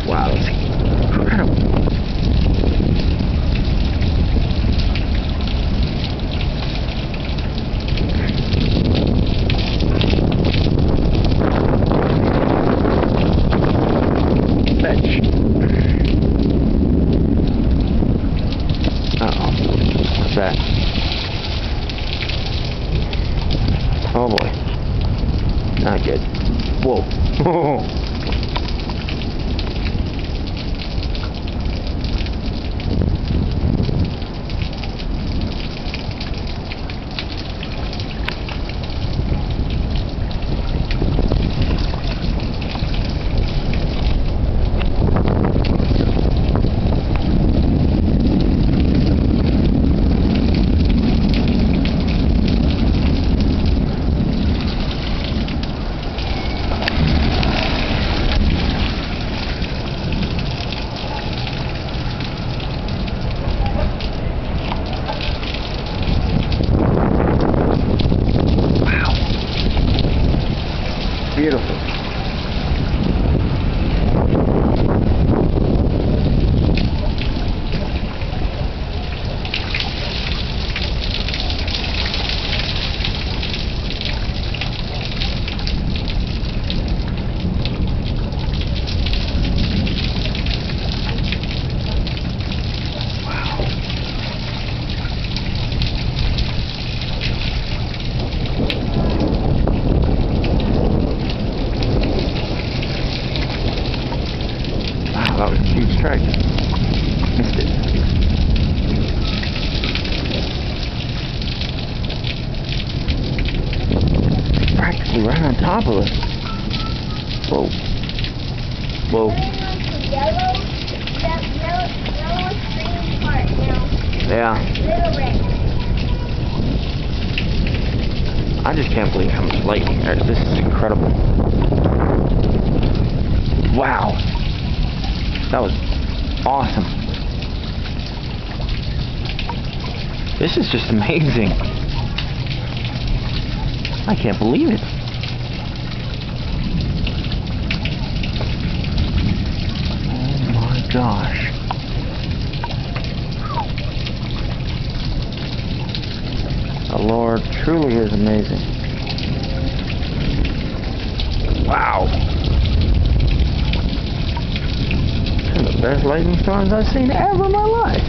Wow, that's incredible. What's that? Oh boy. Not good. Whoa. Beautiful. That was a huge strike. Missed it. Practically right on top of it. Whoa. Whoa. Yellow green part now. Yeah. Little red. I just can't believe how much lightning there is. This is incredible. Wow. That was awesome. This is just amazing. I can't believe it. Oh my gosh. The Lord truly is amazing. Wow. The best lightning storms I've seen ever in my life.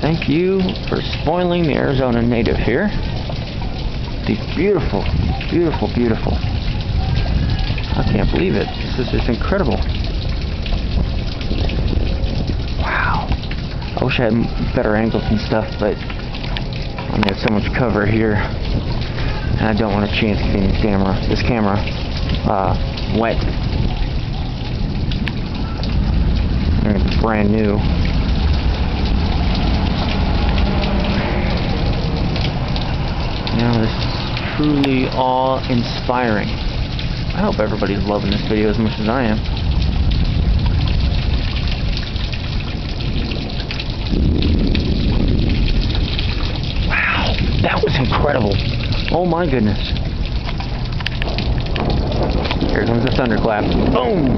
Thank you for spoiling the Arizona native here. These beautiful, beautiful, beautiful. I can't believe it. This is just incredible. Wow. I wish I had better angles and stuff, but I only have so much cover here. And I don't want to chance getting this camera wet. It's brand new. You know, this is truly awe-inspiring. I hope everybody's loving this video as much as I am. Wow, that was incredible. Oh my goodness. Here comes the thunderclap. Boom!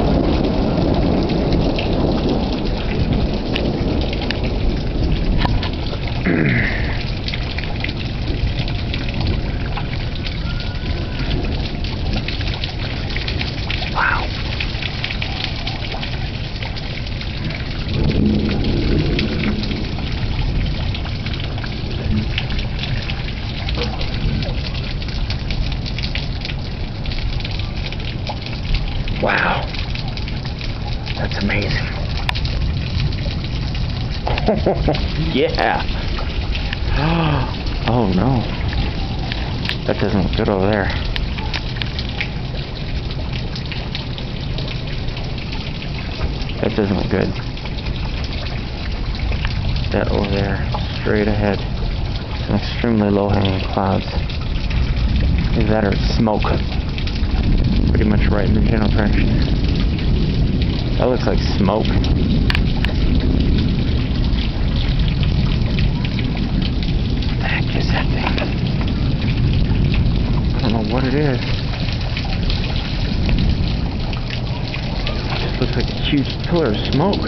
Wow. Wow. That's amazing. Yeah. Oh no. That doesn't look good over there. That doesn't look good. That over there, straight ahead. Some extremely low-hanging clouds. Either that or it's smoke. Pretty much right in the general direction. That looks like smoke. What the heck is that thing? what it is. It just looks like a huge pillar of smoke.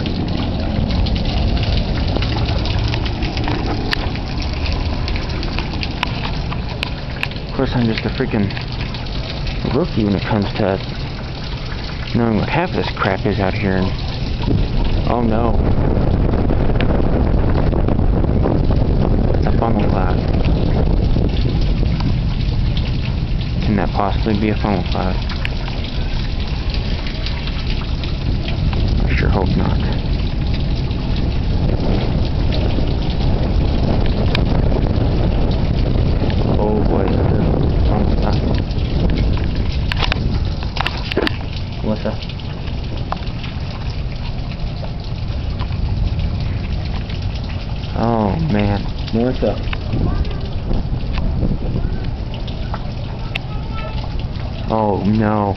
Of course, I'm just a freaking rookie when it comes to knowing what half of this crap is out here. And oh no. It's a funnel cloud. Can that possibly be a funnel cloud? I sure hope not. Oh boy, that's a funnel cloud. Melissa. Oh man, Melissa. Oh no.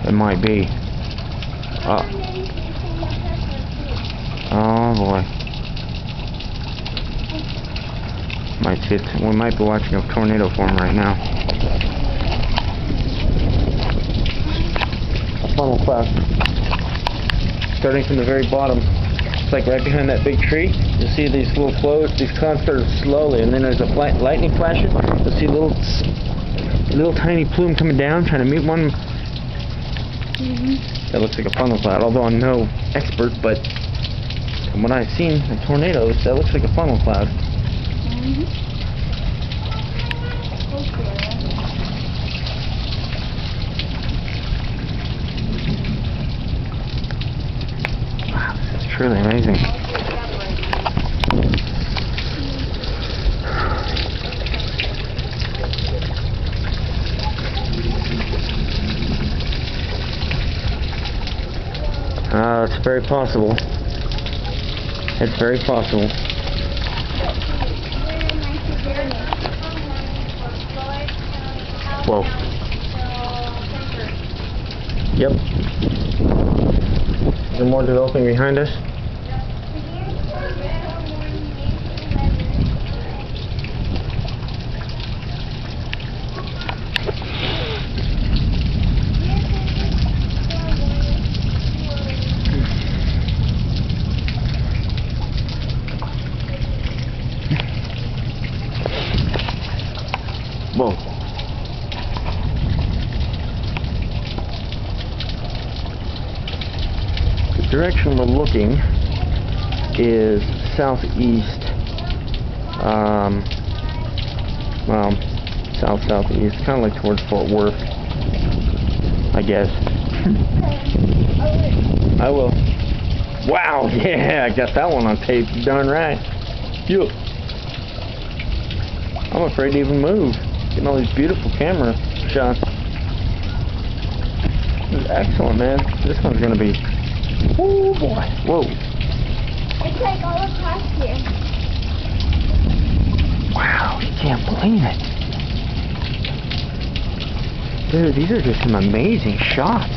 It might be. Oh boy. Might see it. We might be watching a tornado form right now. A funnel cloud. Starting from the very bottom. It's like right behind that big tree. You'll see these little flows. These clouds start slowly, and then there's a lightning flashes. You'll see little tiny plume coming down, trying to meet one. That looks like a funnel cloud. Although I'm no expert, but from what I've seen in tornadoes, that looks like a funnel cloud. Wow, this is truly amazing. It's very possible. It's very possible. Whoa. Yep. Is there more developing behind us? Whoa. The direction we're looking is southeast. Well, southeast, kind of like towards Fort Worth, I guess. I will. Wow, yeah, I got that one on tape. Darn right. Yup. I'm afraid to even move. Getting all these beautiful camera shots. This is excellent, man. This one's gonna be. Oh boy. Whoa. It's like all across here. Wow, you can't believe it. Dude, these are just some amazing shots.